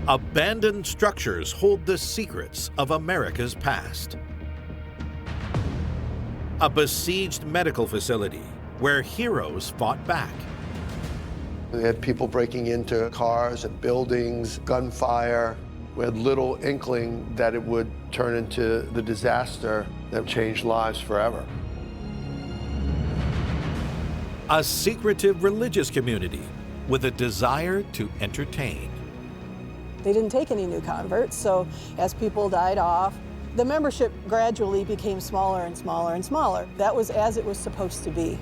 Abandoned structures hold the secrets of America's past. A besieged medical facility where heroes fought back. We had people breaking into cars and buildings, gunfire. We had little inkling that it would turn into the disaster that changed lives forever. A secretive religious community with a desire to entertain. They didn't take any new converts, so as people died off, the membership gradually became smaller and smaller and smaller. That was as it was supposed to be.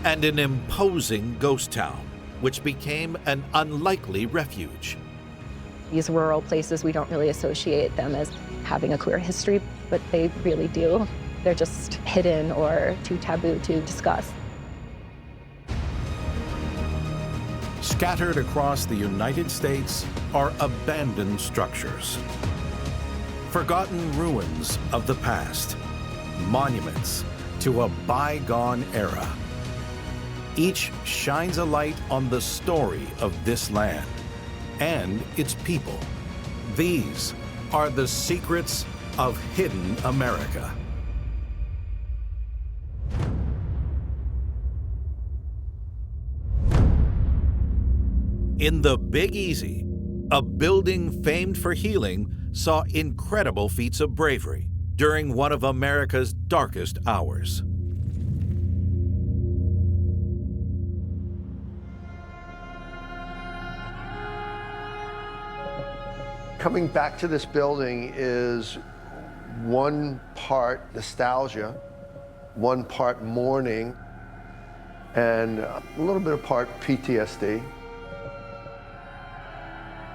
And an imposing ghost town, which became an unlikely refuge. These rural places, we don't really associate them as having a queer history, but they really do. They're just hidden or too taboo to discuss. Scattered across the United States are abandoned structures. Forgotten ruins of the past, monuments to a bygone era. Each shines a light on the story of this land and its people. These are the secrets of hidden America. In the Big Easy, a building famed for healing saw incredible feats of bravery during one of America's darkest hours. Coming back to this building is one part nostalgia, one part mourning, and a little bit of part PTSD.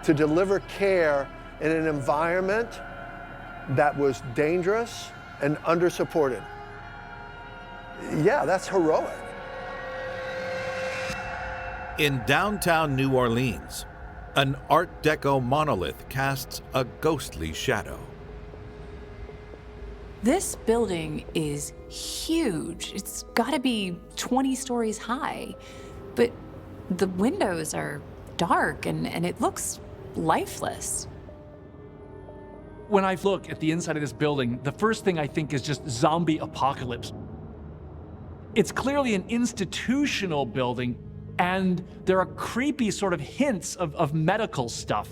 To deliver care in an environment that was dangerous and under-supported. Yeah, that's heroic. In downtown New Orleans, an Art Deco monolith casts a ghostly shadow. This building is huge. It's gotta be 20 stories high, but the windows are dark and it looks lifeless. When I look at the inside of this building, the first thing I think is just zombie apocalypse. It's clearly an institutional building, and there are creepy sort of hints of medical stuff.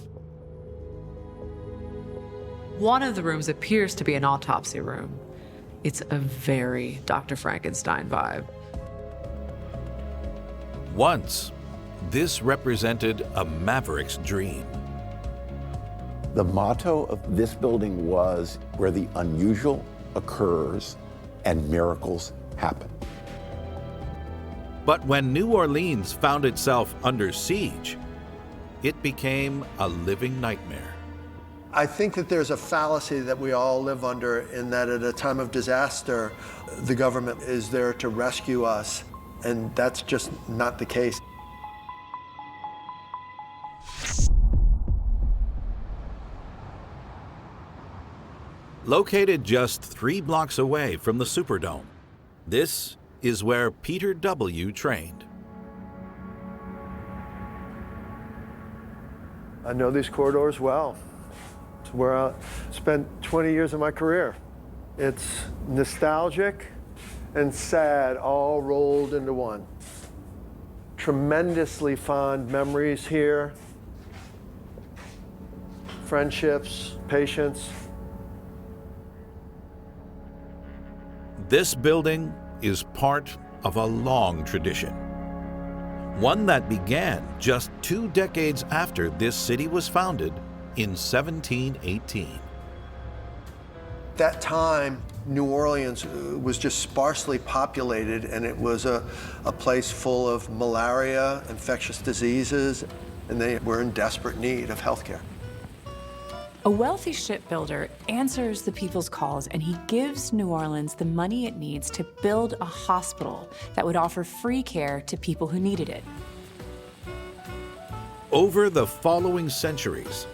One of the rooms appears to be an autopsy room. It's a very Dr. Frankenstein vibe. Once, this represented a maverick's dream. The motto of this building was, where the unusual occurs and miracles happen. But when New Orleans found itself under siege, it became a living nightmare. I think that there's a fallacy that we all live under in that at a time of disaster, the government is there to rescue us, and that's just not the case. Located just 3 blocks away from the Superdome, this is where Peter W. trained. I know these corridors well. It's where I spent 20 years of my career. It's nostalgic and sad all rolled into one. Tremendously fond memories here. Friendships, patience. This building is part of a long tradition. One that began just 2 decades after this city was founded in 1718. That time, New Orleans was just sparsely populated, and it was a place full of malaria, infectious diseases, and they were in desperate need of health care. A wealthy shipbuilder answers the people's calls, and he gives New Orleans the money it needs to build a hospital that would offer free care to people who needed it. Over the following centuries,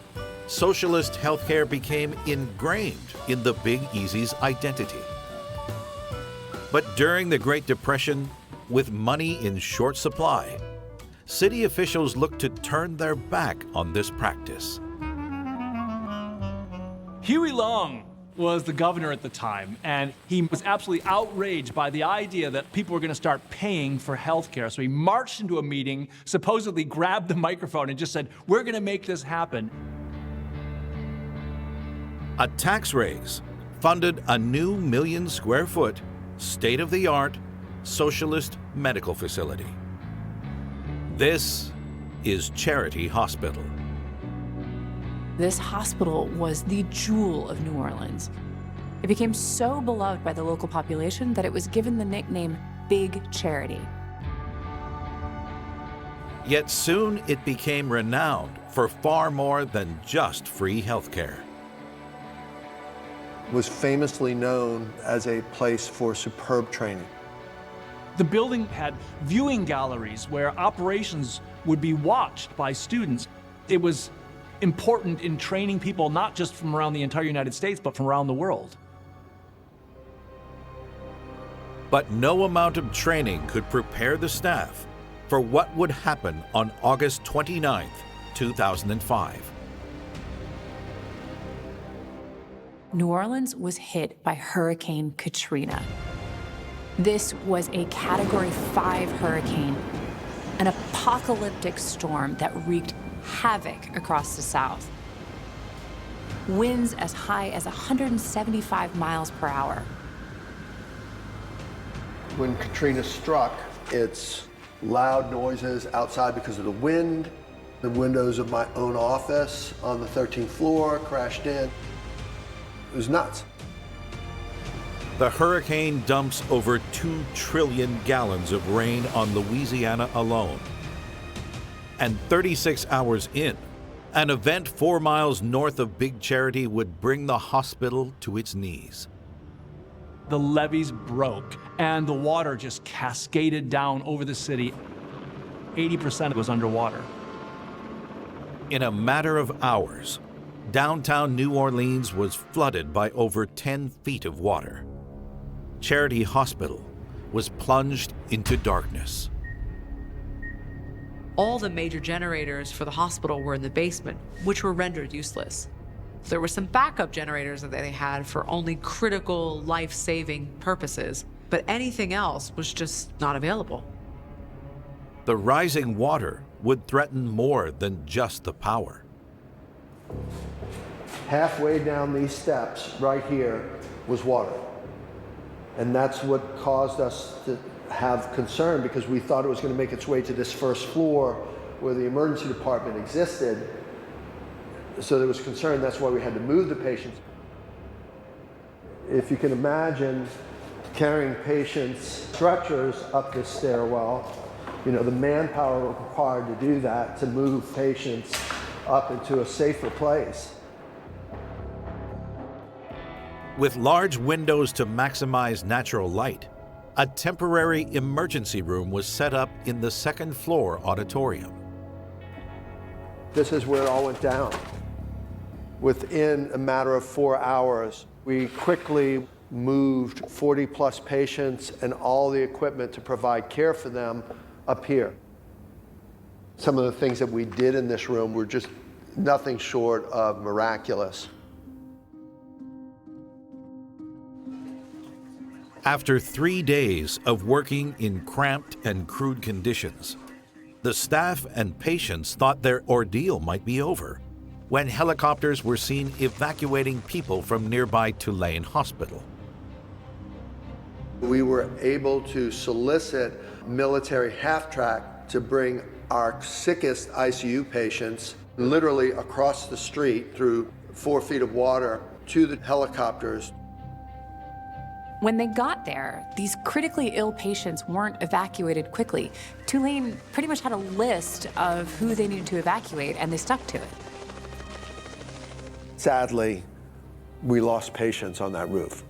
socialist healthcare became ingrained in the Big Easy's identity. But during the Great Depression, with money in short supply, city officials looked to turn their back on this practice. Huey Long was the governor at the time, and he was absolutely outraged by the idea that people were going to start paying for health care. So he marched into a meeting, supposedly grabbed the microphone and just said, "We're going to make this happen." A tax raise funded a new 1 million square foot, state-of-the-art socialist medical facility. This is Charity Hospital. This hospital was the jewel of New Orleans. It became so beloved by the local population that it was given the nickname Big Charity. Yet soon it became renowned for far more than just free health care. Was famously known as a place for superb training. The building had viewing galleries where operations would be watched by students. It was important in training people not just from around the entire United States, but from around the world. But no amount of training could prepare the staff for what would happen on August 29th, 2005. New Orleans was hit by Hurricane Katrina. This was a Category 5 hurricane, an apocalyptic storm that wreaked havoc across the South. Winds as high as 175 miles per hour. When Katrina struck, it's loud noises outside because of the wind. The windows of my own office on the 13th floor crashed in. It was nuts. The hurricane dumps over 2 trillion gallons of rain on Louisiana alone. And 36 hours in, an event 4 miles north of Big Charity would bring the hospital to its knees. The levees broke, and the water just cascaded down over the city. 80% was underwater. In a matter of hours, downtown New Orleans was flooded by over 10 feet of water. Charity Hospital was plunged into darkness. All the major generators for the hospital were in the basement, which were rendered useless. There were some backup generators that they had for only critical life-saving purposes, but anything else was just not available. The rising water would threaten more than just the power. Halfway down these steps, right here, was water. And that's what caused us to have concern, because we thought it was going to make its way to this first floor where the emergency department existed. So there was concern. That's why we had to move the patients. If you can imagine carrying patients' stretchers up this stairwell, you know, the manpower required to do that, to move patients up into a safer place. With large windows to maximize natural light, a temporary emergency room was set up in the 2nd floor auditorium. This is where it all went down. Within a matter of 4 hours, we quickly moved 40+ patients and all the equipment to provide care for them up here. Some of the things that we did in this room were just nothing short of miraculous. After 3 days of working in cramped and crude conditions, the staff and patients thought their ordeal might be over when helicopters were seen evacuating people from nearby Tulane Hospital. We were able to solicit military half-track to bring our sickest ICU patients literally across the street through 4 feet of water to the helicopters. When they got there, these critically ill patients weren't evacuated quickly. Tulane pretty much had a list of who they needed to evacuate, and they stuck to it. Sadly, we lost patients on that roof.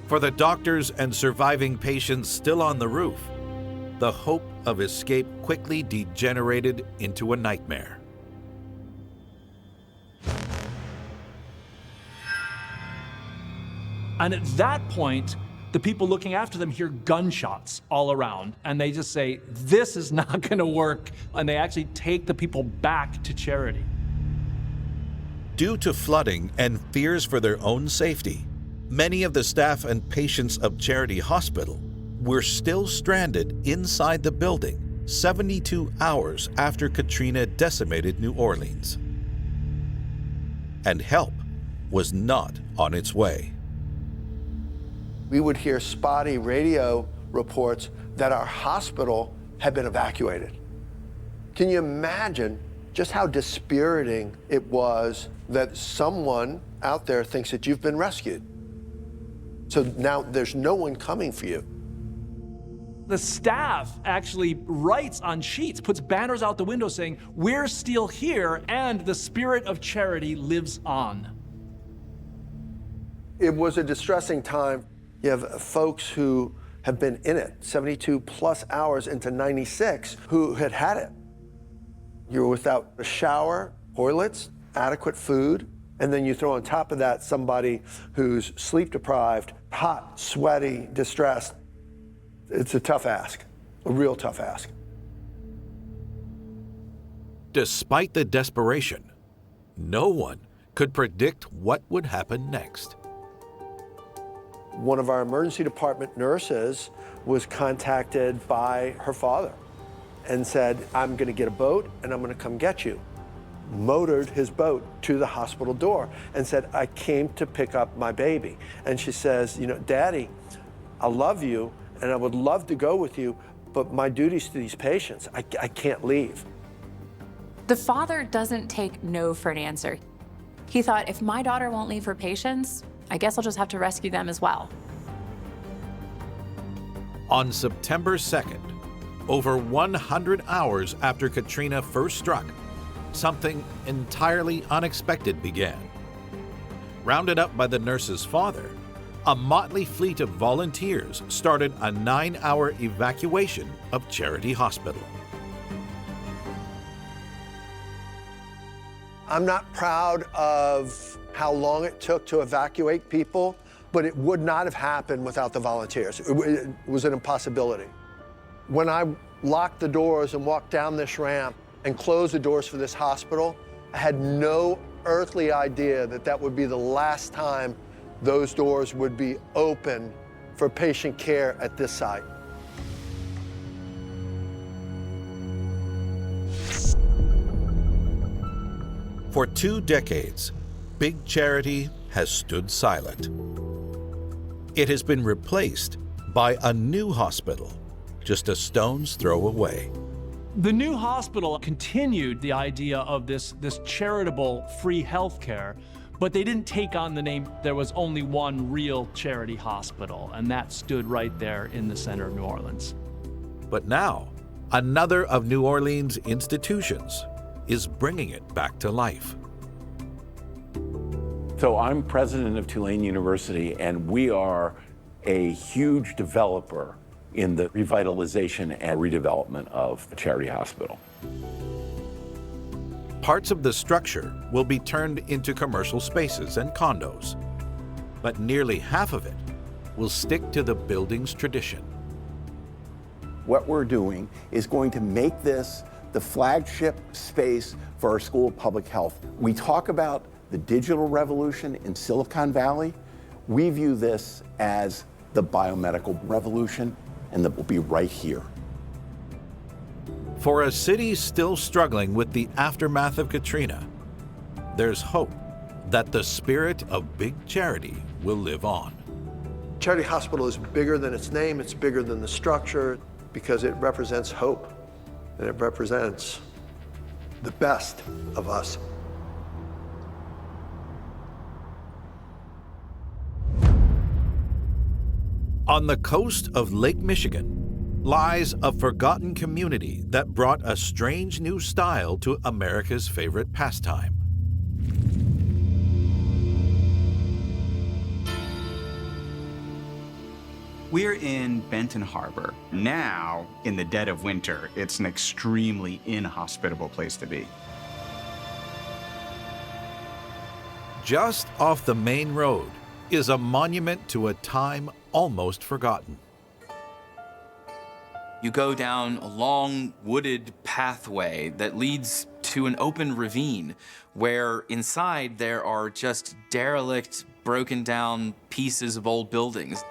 For the doctors and surviving patients still on the roof, the hope of escape quickly degenerated into a nightmare. And at that point, The people looking after them hear gunshots all around, and they just say, this is not going to work, and they actually take the people back to Charity. Due to flooding and fears for their own safety, many of the staff and patients of Charity Hospital were still stranded inside the building 72 hours after Katrina decimated New Orleans. And help was not on its way. We would hear spotty radio reports that our hospital had been evacuated. Can you imagine just how dispiriting it was that someone out there thinks that you've been rescued? So now there's no one coming for you. The staff actually writes on sheets, puts banners out the window saying, we're still here and the spirit of charity lives on. It was a distressing time. You have folks who have been in it 72 plus hours into 96 who had it. You were without a shower, toilets, adequate food, and then you throw on top of that somebody who's sleep deprived, hot, sweaty, distressed. It's a tough ask, a real tough ask. Despite the desperation, no one could predict what would happen next. One of our emergency department nurses was contacted by her father and said, I'm going to get a boat and I'm going to come get you. Motored his boat to the hospital door and said, I came to pick up my baby. And she says, you know, Daddy, I love you and I would love to go with you, but my duties to these patients, I can't leave. The father doesn't take no for an answer. He thought, if my daughter won't leave her patients, I guess I'll just have to rescue them as well. On September 2nd, over 100 hours after Katrina first struck, something entirely unexpected began. Rounded up by the nurse's father, a motley fleet of volunteers started a 9-hour evacuation of Charity Hospital. I'm not proud of how long it took to evacuate people, but it would not have happened without the volunteers. It was an impossibility. When I locked the doors and walked down this ramp and closed the doors for this hospital, I had no earthly idea that that would be the last time those doors would be open for patient care at this site. For 2 decades, Big Charity has stood silent. It has been replaced by a new hospital, just a stone's throw away. The new hospital continued the idea of this charitable free healthcare, but they didn't take on the name. There was only one real charity hospital, and that stood right there in the center of New Orleans. But now, another of New Orleans' institutions is bringing it back to life. So I'm president of Tulane University, and we are a huge developer in the revitalization and redevelopment of the Charity Hospital. Parts of the structure will be turned into commercial spaces and condos, but nearly half of it will stick to the building's tradition. What we're doing is going to make this the flagship space for our School of Public Health. We talk about the digital revolution in Silicon Valley. We view this as the biomedical revolution, and that will be right here. For a city still struggling with the aftermath of Katrina, there's hope that the spirit of Big Charity will live on. Charity Hospital is bigger than its name, it's bigger than the structure, because it represents hope, and it represents the best of us. On the coast of Lake Michigan lies a forgotten community that brought a strange new style to America's favorite pastime. We're in Benton Harbor. Now, in the dead of winter, it's an extremely inhospitable place to be. Just off the main road is a monument to a time almost forgotten. You go down a long wooded pathway that leads to an open ravine where inside there are just derelict, broken down pieces of old buildings.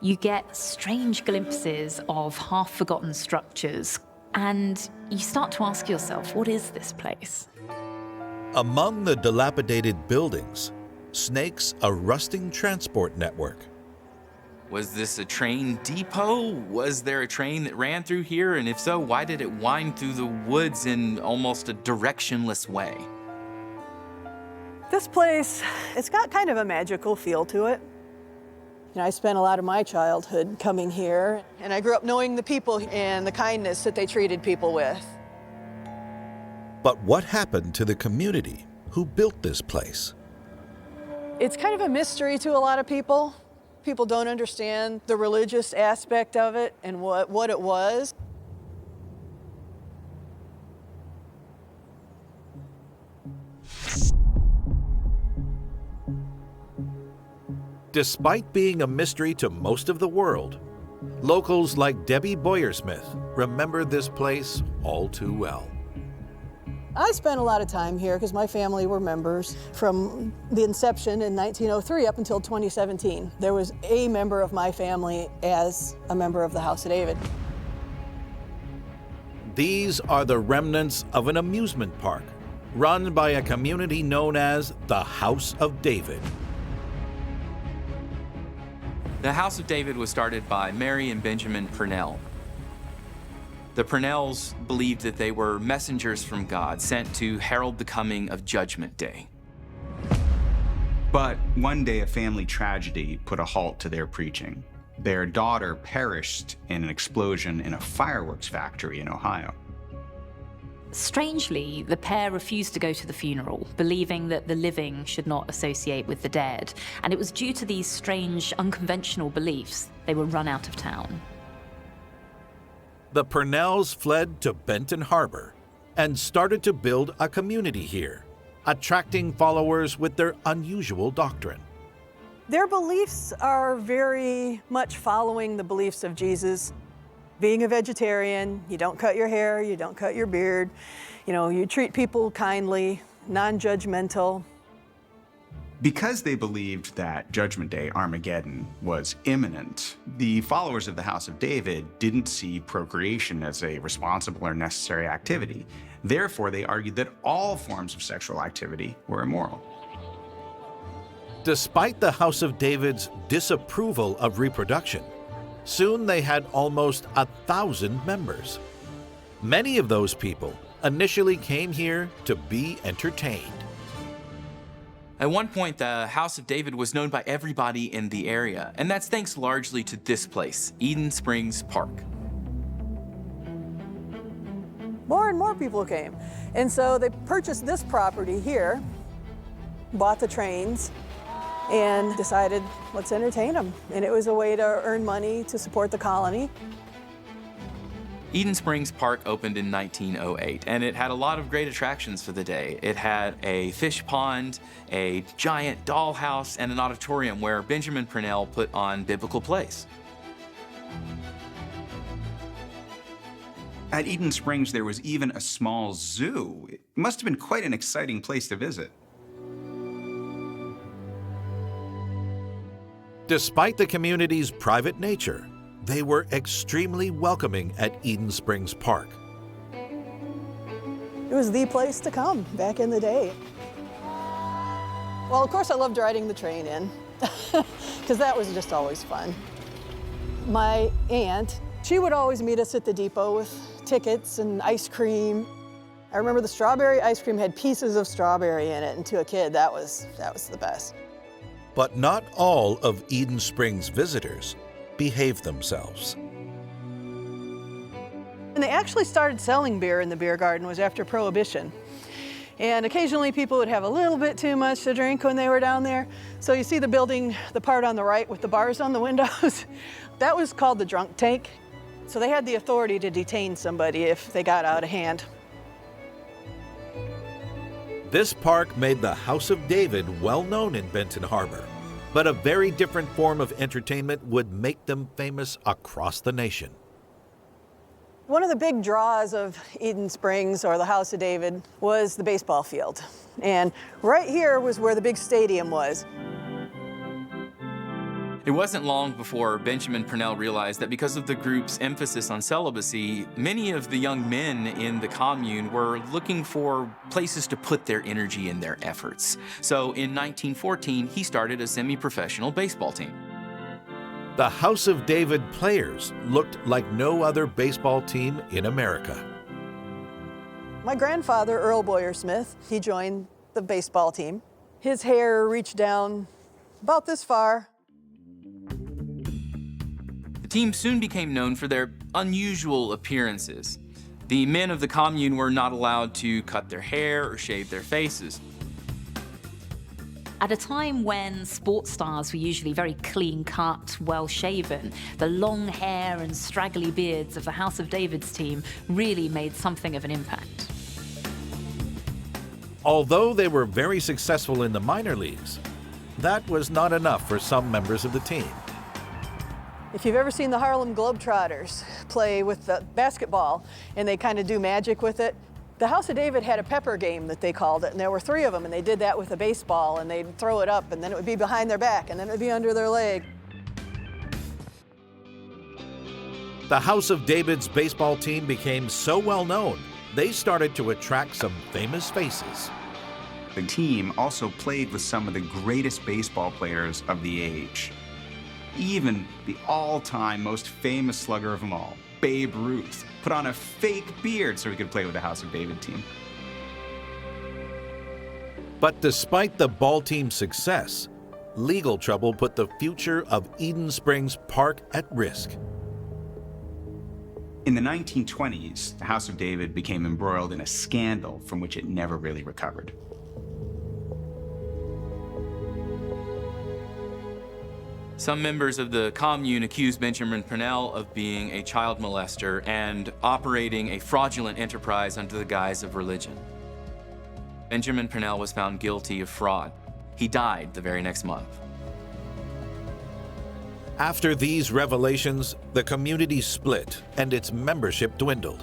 You get strange glimpses of half-forgotten structures, and you start to ask yourself, what is this place? Among the dilapidated buildings snakes a rusting transport network. Was this a train depot? Was there a train that ran through here? And if so, why did it wind through the woods in almost a directionless way? This place, it's got kind of a magical feel to it. You know, I spent a lot of my childhood coming here, and I grew up knowing the people and the kindness that they treated people with. But what happened to the community who built this place? It's kind of a mystery to a lot of people. People don't understand the religious aspect of it and what it was. Despite being a mystery to most of the world, locals like Debbie Boyersmith remember this place all too well. I spent a lot of time here because my family were members from the inception in 1903 up until 2017. There was a member of my family as a member of the House of David. These are the remnants of an amusement park run by a community known as the House of David. The House of David was started by Mary and Benjamin Purnell. The Purnells believed that they were messengers from God sent to herald the coming of Judgment Day. But one day a family tragedy put a halt to their preaching. Their daughter perished in an explosion in a fireworks factory in Ohio. Strangely, the pair refused to go to the funeral, believing that the living should not associate with the dead. And it was due to these strange, unconventional beliefs they were run out of town. The Purnells fled to Benton Harbor and started to build a community here, attracting followers with their unusual doctrine. Their beliefs are very much following the beliefs of Jesus. Being a vegetarian, you don't cut your hair, you don't cut your beard, you treat people kindly, non-judgmental. Because they believed that Judgment Day, Armageddon, was imminent, the followers of the House of David didn't see procreation as a responsible or necessary activity. Therefore, they argued that all forms of sexual activity were immoral. Despite the House of David's disapproval of reproduction, soon they had almost 1,000 members. Many of those people initially came here to be entertained. At one point, the House of David was known by everybody in the area, and that's thanks largely to this place, Eden Springs Park. More and more people came. And so they purchased this property here, bought the trains, and decided, let's entertain them. And it was a way to earn money to support the colony. Eden Springs Park opened in 1908, and it had a lot of great attractions for the day. It had a fish pond, a giant dollhouse, and an auditorium where Benjamin Purnell put on biblical plays. At Eden Springs, there was even a small zoo. It must have been quite an exciting place to visit. Despite the community's private nature, they were extremely welcoming at Eden Springs Park. It was the place to come back in the day. Well, of course, I loved riding the train in, because that was just always fun. My aunt, she would always meet us at the depot with tickets and ice cream. I remember the strawberry ice cream had pieces of strawberry in it, and to a kid, that was the best. But not all of Eden Springs visitors behaved themselves. And they actually started selling beer in the beer garden was after Prohibition. And occasionally people would have a little bit too much to drink when they were down there. So you see the building, the part on the right with the bars on the windows, that was called the drunk tank. So they had the authority to detain somebody if they got out of hand. This park made the House of David well known in Benton Harbor, but a very different form of entertainment would make them famous across the nation. One of the big draws of Eden Springs, or the House of David, was the baseball field. And right here was where the big stadium was. It wasn't long before Benjamin Purnell realized that because of the group's emphasis on celibacy, many of the young men in the commune were looking for places to put their energy and their efforts. So in 1914, he started a semi-professional baseball team. The House of David players looked like no other baseball team in America. My grandfather, Earl Boyer Smith, he joined the baseball team. His hair reached down about this far. The team soon became known for their unusual appearances. The men of the commune were not allowed to cut their hair or shave their faces. At a time when sports stars were usually very clean-cut, well-shaven, the long hair and straggly beards of the House of David's team really made something of an impact. Although they were very successful in the minor leagues, that was not enough for some members of the team. If you've ever seen the Harlem Globetrotters play with the basketball and they kind of do magic with it, the House of David had a pepper game that they called it, and there were 3 of them, and they did that with a baseball, and they'd throw it up, and then it would be behind their back, and then it would be under their leg. The House of David's baseball team became so well known, they started to attract some famous faces. The team also played with some of the greatest baseball players of the age. Even the all-time most famous slugger of them all, Babe Ruth, put on a fake beard so he could play with the House of David team. But despite the ball team's success, legal trouble put the future of Eden Springs Park at risk. In the 1920s, the House of David became embroiled in a scandal from which it never really recovered. Some members of the commune accused Benjamin Purnell of being a child molester and operating a fraudulent enterprise under the guise of religion. Benjamin Purnell was found guilty of fraud. He died the very next month. After these revelations, the community split and its membership dwindled.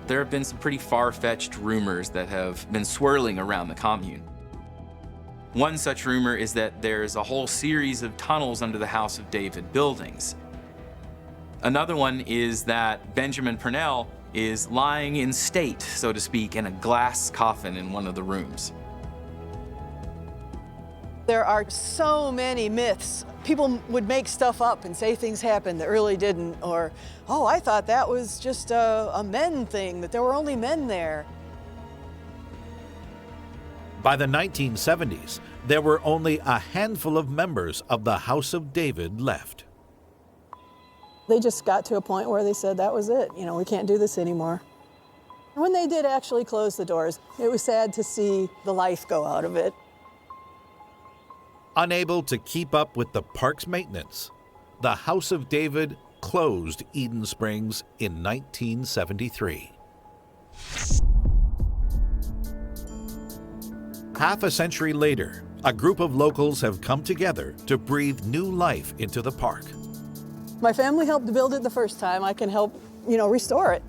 There have been some pretty far-fetched rumors that have been swirling around the commune. One such rumor is that there's a whole series of tunnels under the House of David buildings. Another one is that Benjamin Purnell is lying in state, so to speak, in a glass coffin in one of the rooms. There are so many myths. People would make stuff up and say things happened that really didn't, or, oh, I thought that was just a men thing, that there were only men there. By the 1970s, there were only a handful of members of the House of David left. They just got to a point where they said, that was it. You know, we can't do this anymore. When they did actually close the doors, it was sad to see the life go out of it. Unable to keep up with the park's maintenance, the House of David closed Eden Springs in 1973. Half a century later, a group of locals have come together to breathe new life into the park. My family helped build it the first time. I can help, restore it.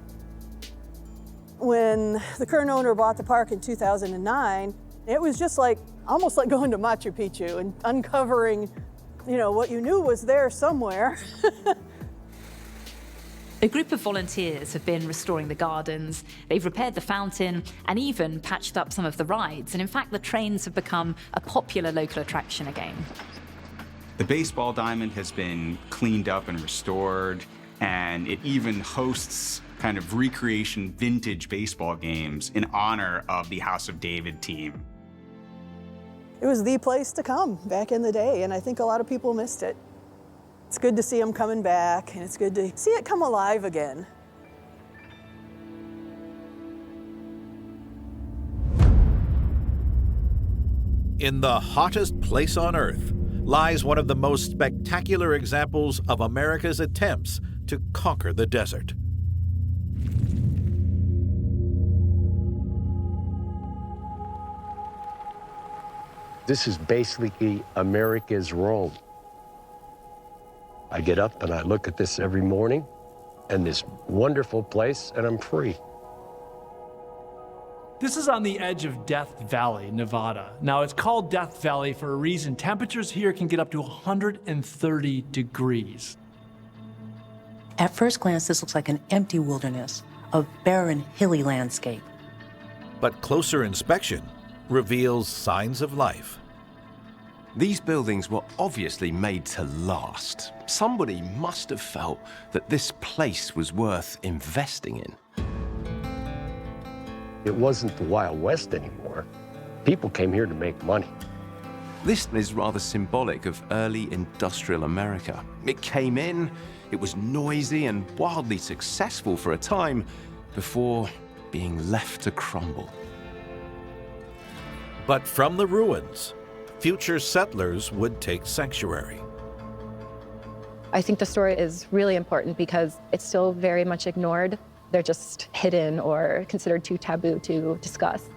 When the current owner bought the park in 2009, it was just almost like going to Machu Picchu and uncovering, what you knew was there somewhere. A group of volunteers have been restoring the gardens, they've repaired the fountain, and even patched up some of the rides. And in fact, the trains have become a popular local attraction again. The baseball diamond has been cleaned up and restored, and it even hosts kind of recreation vintage baseball games in honor of the House of David team. It was the place to come back in the day, and I think a lot of people missed it. It's good to see them coming back, and it's good to see it come alive again. In the hottest place on Earth lies one of the most spectacular examples of America's attempts to conquer the desert. This is basically America's Rome. I get up and I look at this every morning, and this wonderful place, and I'm free. This is on the edge of Death Valley, Nevada. Now, it's called Death Valley for a reason. Temperatures here can get up to 130 degrees. At first glance, this looks like an empty wilderness, a barren, hilly landscape. But closer inspection reveals signs of life. These buildings were obviously made to last. Somebody must have felt that this place was worth investing in. It wasn't the Wild West anymore. People came here to make money. This is rather symbolic of early industrial America. It came in, it was noisy and wildly successful for a time before being left to crumble. But from the ruins, future settlers would take sanctuary. I think the story is really important because it's still very much ignored. They're just hidden or considered too taboo to discuss.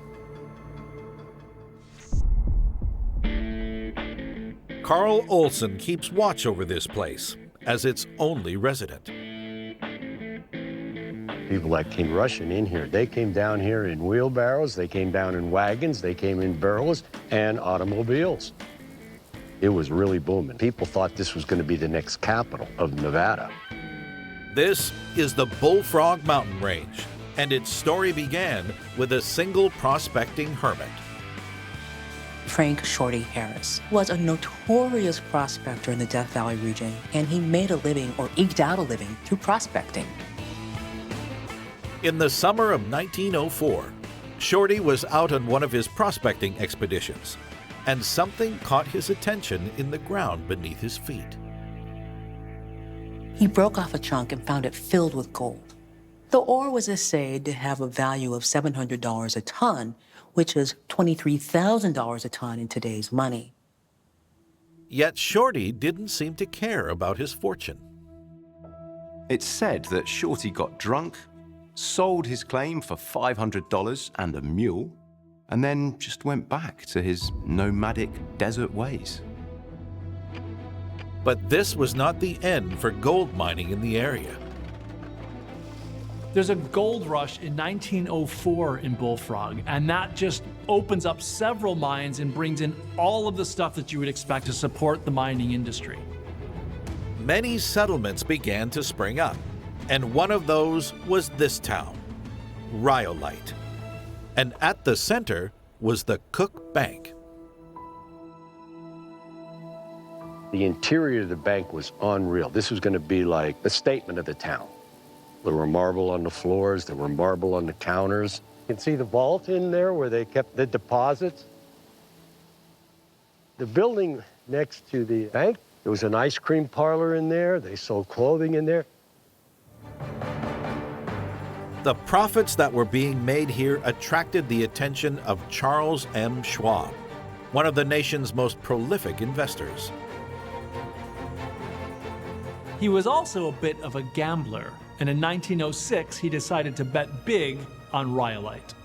Carl Olson keeps watch over this place as its only resident. People that came rushing in here, they came down here in wheelbarrows, they came down in wagons, they came in barrels and automobiles. It was really booming. People thought this was going to be the next capital of Nevada. This is the Bullfrog Mountain Range, and its story began with a single prospecting hermit. Frank Shorty Harris was a notorious prospector in the Death Valley region, and he made a living, or eked out a living, through prospecting. In the summer of 1904, Shorty was out on one of his prospecting expeditions, and something caught his attention in the ground beneath his feet. He broke off a chunk and found it filled with gold. The ore was assayed to have a value of $700 a ton, which is $23,000 a ton in today's money. Yet Shorty didn't seem to care about his fortune. It's said that Shorty got drunk, sold his claim for $500 and a mule, and then just went back to his nomadic desert ways. But this was not the end for gold mining in the area. There's a gold rush in 1904 in Bullfrog, and that just opens up several mines and brings in all of the stuff that you would expect to support the mining industry. Many settlements began to spring up, and one of those was this town, Rhyolite. And at the center was the Cook Bank. The interior of the bank was unreal. This was going to be like the statement of the town. There were marble on the floors, there were marble on the counters. You can see the vault in there where they kept the deposits. The building next to the bank, there was an ice cream parlor in there. They sold clothing in there. The profits that were being made here attracted the attention of Charles M. Schwab, one of the nation's most prolific investors. He was also a bit of a gambler, and in 1906 he decided to bet big on Rhyolite.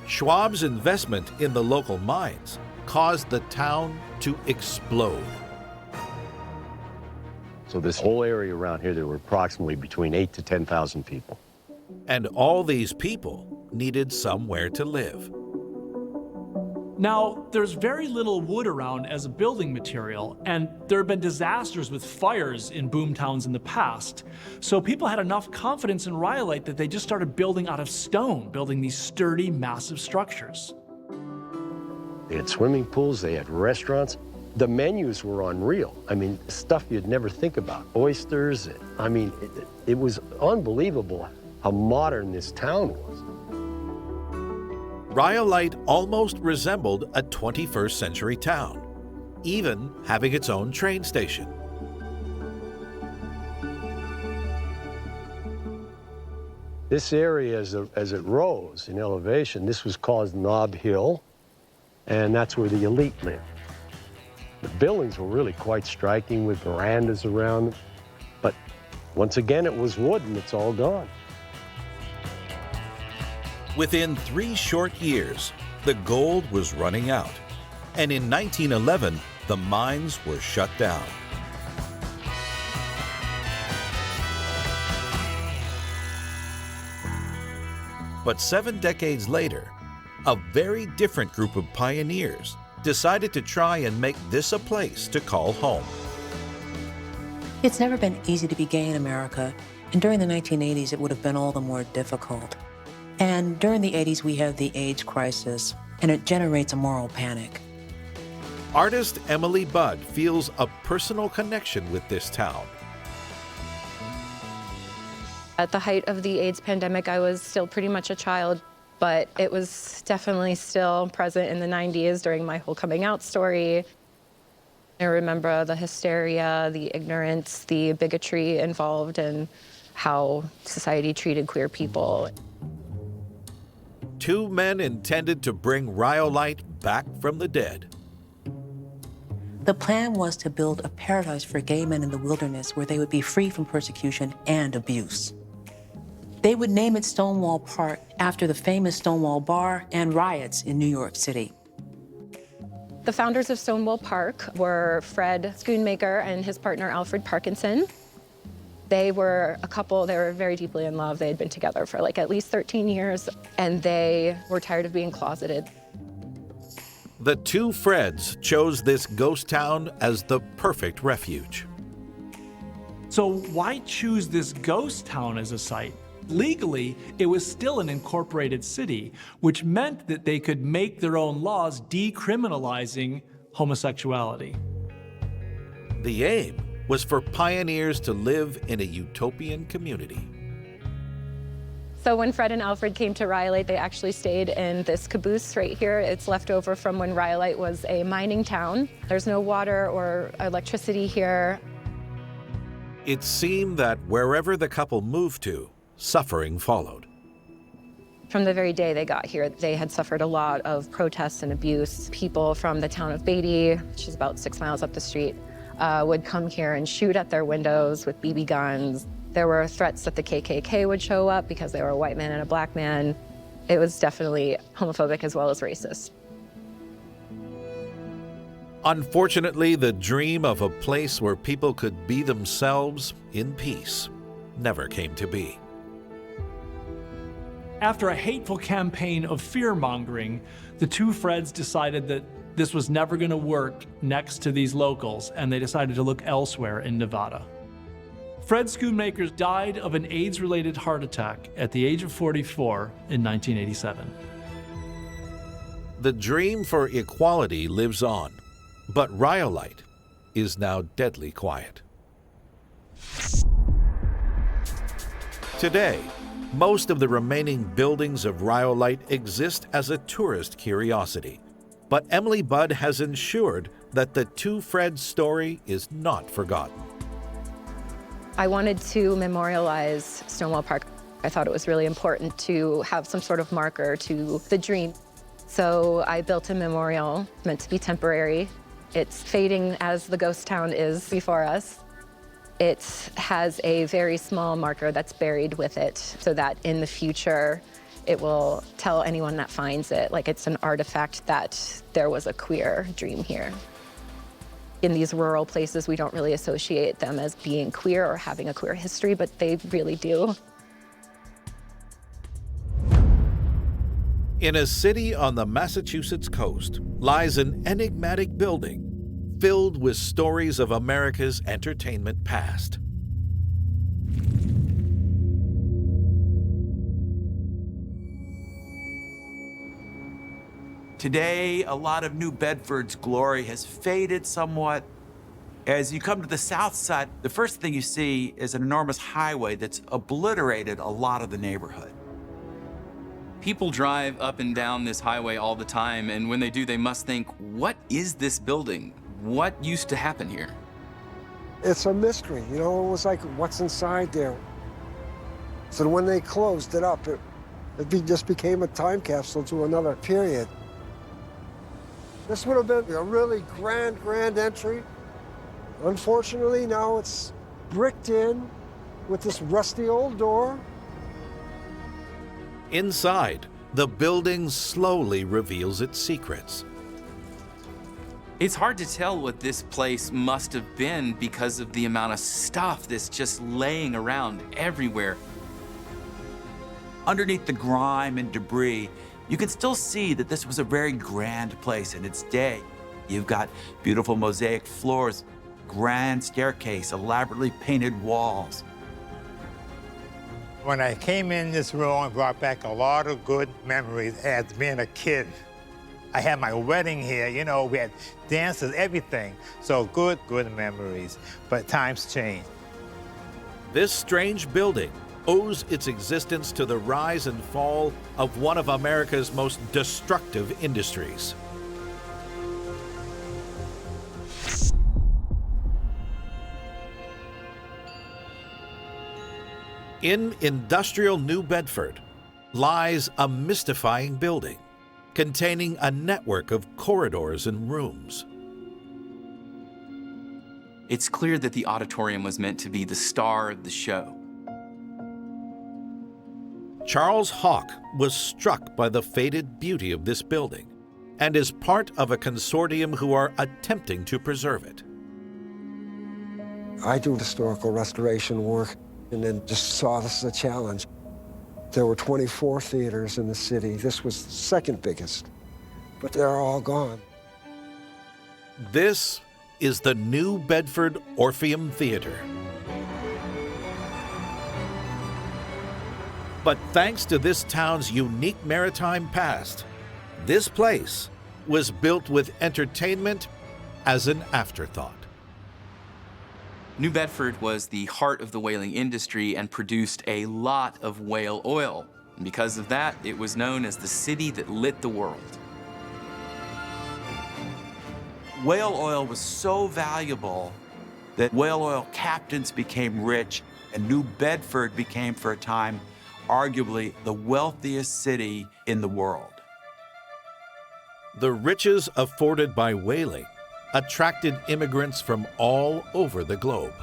Schwab's investment in the local mines caused the town to explode. So this whole area around here, there were approximately between 8,000 to 10,000 people. And all these people needed somewhere to live. Now, there's very little wood around as a building material, and there have been disasters with fires in boomtowns in the past. So people had enough confidence in Rhyolite that they just started building out of stone, building these sturdy, massive structures. They had swimming pools, they had restaurants. The menus were unreal. I mean, stuff you'd never think about. Oysters, I mean, it was unbelievable how modern this town was. Rhyolite almost resembled a 21st century town, even having its own train station. This area, as it rose in elevation, this was called Nob Hill, and that's where the elite lived. The buildings were really quite striking with verandas around them, but once again, it was wood and it's all gone. Within 3 short years, the gold was running out, and in 1911, the mines were shut down. But 7 decades later, a very different group of pioneers decided to try and make this a place to call home. It's never been easy to be gay in America, and during the 1980s, it would have been all the more difficult. And during the 80s, we have the AIDS crisis, and it generates a moral panic. Artist Emily Budd feels a personal connection with this town. At the height of the AIDS pandemic, I was still pretty much a child, but it was definitely still present in the 90s during my whole coming out story. I remember the hysteria, the ignorance, the bigotry involved in how society treated queer people. 2 men intended to bring Rhyolite back from the dead. The plan was to build a paradise for gay men in the wilderness where they would be free from persecution and abuse. They would name it Stonewall Park after the famous Stonewall Bar and riots in New York City. The founders of Stonewall Park were Fred Schoonmaker and his partner Alfred Parkinson. They were a couple, they were very deeply in love. They had been together for like at least 13 years, and they were tired of being closeted. The 2 Freds chose this ghost town as the perfect refuge. So why choose this ghost town as a site? Legally, it was still an incorporated city, which meant that they could make their own laws decriminalizing homosexuality. The aim was for pioneers to live in a utopian community. So when Fred and Alfred came to Rhyolite, they actually stayed in this caboose right here. It's left over from when Rhyolite was a mining town. There's no water or electricity here. It seemed that wherever the couple moved to, suffering followed. From the very day they got here, they had suffered a lot of protests and abuse. People from the town of Beatty, which is about 6 miles up the street, would come here and shoot at their windows with BB guns. There were threats that the KKK would show up because they were a white man and a black man. It was definitely homophobic as well as racist. Unfortunately, the dream of a place where people could be themselves in peace never came to be. After a hateful campaign of fear-mongering, the 2 Freds decided that this was never going to work next to these locals, and they decided to look elsewhere in Nevada. Fred Schoonmaker died of an AIDS-related heart attack at the age of 44 in 1987. The dream for equality lives on, but Rhyolite is now deadly quiet. Today, most of the remaining buildings of Rhyolite exist as a tourist curiosity, but Emily Budd has ensured that the 2 Freds story is not forgotten. I wanted to memorialize Stonewall Park. I thought it was really important to have some sort of marker to the dream. So I built a memorial meant to be temporary. It's fading as the ghost town is before us. It has a very small marker that's buried with it so that in the future, it will tell anyone that finds it, like it's an artifact that there was a queer dream here. In these rural places, we don't really associate them as being queer or having a queer history, but they really do. In a city on the Massachusetts coast lies an enigmatic building filled with stories of America's entertainment past. Today, a lot of New Bedford's glory has faded somewhat. As you come to the south side, the first thing you see is an enormous highway that's obliterated a lot of the neighborhood. People drive up and down this highway all the time, and when they do, they must think, what is this building? What used to happen here? It's a mystery, you know, it was like, what's inside there? So when they closed it up, it just became a time capsule to another period. This would have been a really grand entry. Unfortunately, now it's bricked in with this rusty old door. Inside, the building slowly reveals its secrets. It's hard to tell what this place must have been because of the amount of stuff that's just laying around everywhere. Underneath the grime and debris, you can still see that this was a very grand place in its day. You've got beautiful mosaic floors, grand staircase, elaborately painted walls. When I came in this room, it brought back a lot of good memories as being a kid. I had my wedding here, you know, we had dances, everything. So good memories, but times change. This strange building owes its existence to the rise and fall of one of America's most destructive industries. In industrial New Bedford lies a mystifying building containing a network of corridors and rooms. It's clear that the auditorium was meant to be the star of the show. Charles Hawke was struck by the faded beauty of this building and is part of a consortium who are attempting to preserve it. I do historical restoration work and then just saw this as a challenge. There were 24 theaters in the city. This was the second biggest, but they're all gone. This is the New Bedford Orpheum Theater. But thanks to this town's unique maritime past, this place was built with entertainment as an afterthought. New Bedford was the heart of the whaling industry and produced a lot of whale oil. And because of that, it was known as the city that lit the world. Whale oil was so valuable that whale oil captains became rich, and New Bedford became, for a time, arguably the wealthiest city in the world. The riches afforded by whaling attracted immigrants from all over the globe.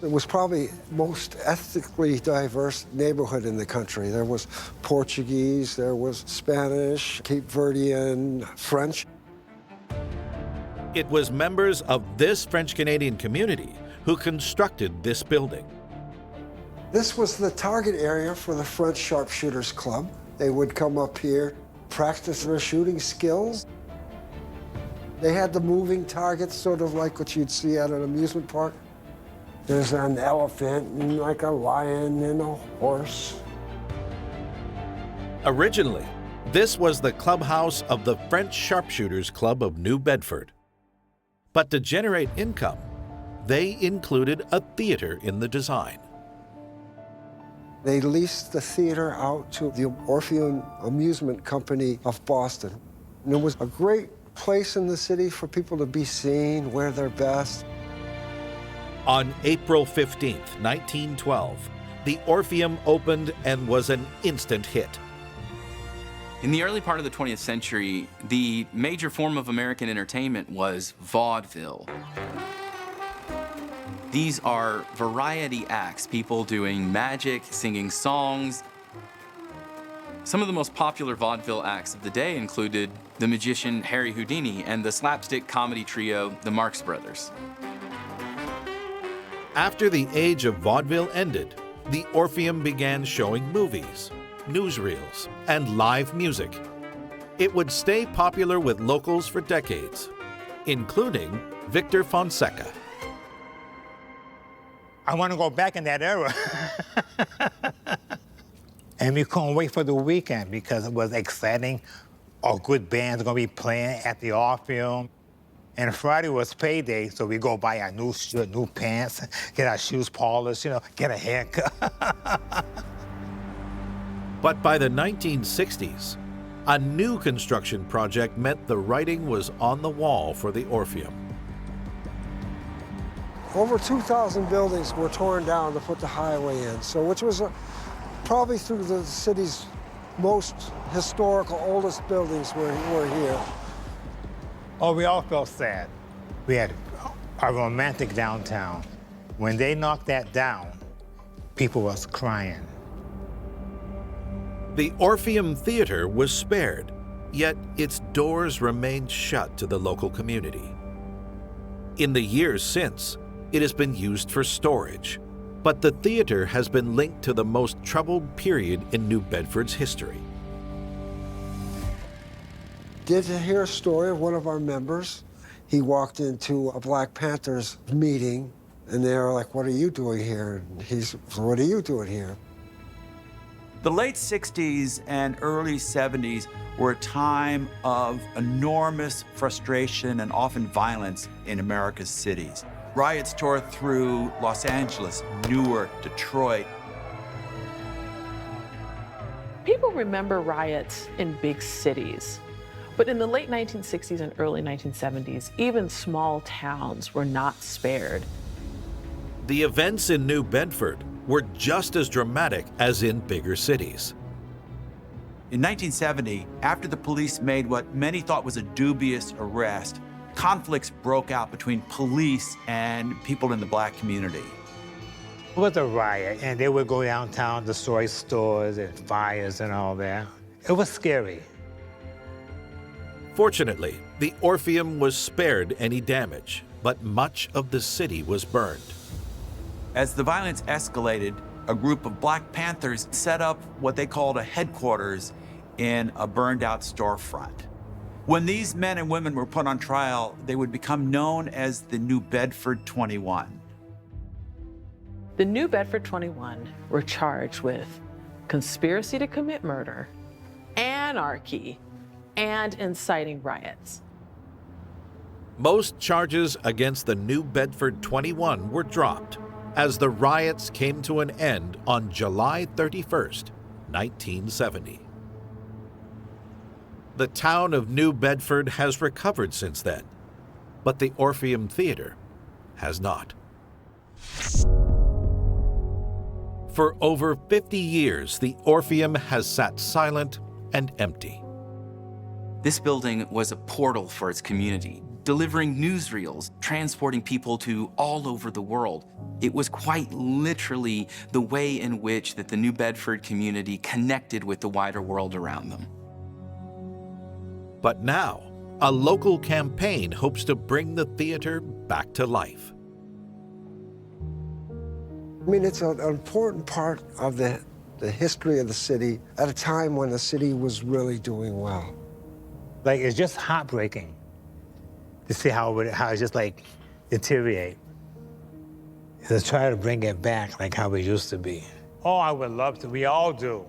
It was probably most ethnically diverse neighborhood in the country. There was Portuguese, there was Spanish, Cape Verdean, French. It was members of this French-Canadian community who constructed this building. This was the target area for the French Sharpshooters Club. They would come up here, practice their shooting skills. They had the moving targets, sort of like what you'd see at an amusement park. There's an elephant and like a lion and a horse. Originally, this was the clubhouse of the French Sharpshooters Club of New Bedford. But to generate income, they included a theater in the design. They leased the theater out to the Orpheum Amusement Company of Boston. And it was a great place in the city for people to be seen, wear their best. On April 15th, 1912, the Orpheum opened and was an instant hit. In the early part of the 20th century, the major form of American entertainment was vaudeville. These are variety acts, people doing magic, singing songs. Some of the most popular vaudeville acts of the day included the magician Harry Houdini and the slapstick comedy trio, the Marx Brothers. After the age of vaudeville ended, the Orpheum began showing movies, newsreels, and live music. It would stay popular with locals for decades, including Victor Fonseca. I want to go back in that era. And we couldn't wait for the weekend because it was exciting. All good bands going to be playing at the Orpheum. And Friday was payday, so we go buy our new shirt, new pants, get our shoes polished, you know, get a haircut. But by the 1960s, a new construction project meant the writing was on the wall for the Orpheum. Over 2,000 buildings were torn down to put the highway in, so which was probably through the city's most historical, oldest buildings were here. Oh, we all felt sad. We had a romantic downtown. When they knocked that down, people was crying. The Orpheum Theater was spared, Yet its doors remained shut to the local community. In the years since, it has been used for storage, but the theater has been linked to the most troubled period in New Bedford's history. Did hear a story of one of our members. He walked into a Black Panthers meeting, and they were like, "What are you doing here?" And he's, "What are you doing here?" The late 60s and early 70s were a time of enormous frustration and often violence in America's cities. Riots tore through Los Angeles, Newark, Detroit. People remember riots in big cities, but in the late 1960s and early 1970s, even small towns were not spared. The events in New Bedford were just as dramatic as in bigger cities. In 1970, after the police made what many thought was a dubious arrest, conflicts broke out between police and people in the Black community. It was a riot, and they would go downtown, destroy stores and fires and all that. It was scary. Fortunately, the Orpheum was spared any damage, but much of the city was burned. As the violence escalated, a group of Black Panthers set up what they called a headquarters in a burned-out storefront. When these men and women were put on trial, they would become known as the New Bedford 21. The New Bedford 21 were charged with conspiracy to commit murder, anarchy, and inciting riots. Most charges against the New Bedford 21 were dropped as the riots came to an end on July 31st, 1970. The town of New Bedford has recovered since then, but the Orpheum Theater has not. For over 50 years, the Orpheum has sat silent and empty. This building was a portal for its community, delivering newsreels, transporting people to all over the world. It was quite literally the way in which that the New Bedford community connected with the wider world around them. But now, a local campaign hopes to bring the theater back to life. I mean, it's an important part of the history of the city at a time when the city was really doing well. Like, it's just heartbreaking to see how it's just like deteriorate. To try to bring it back like how it used to be. Oh, I would love to. We all do.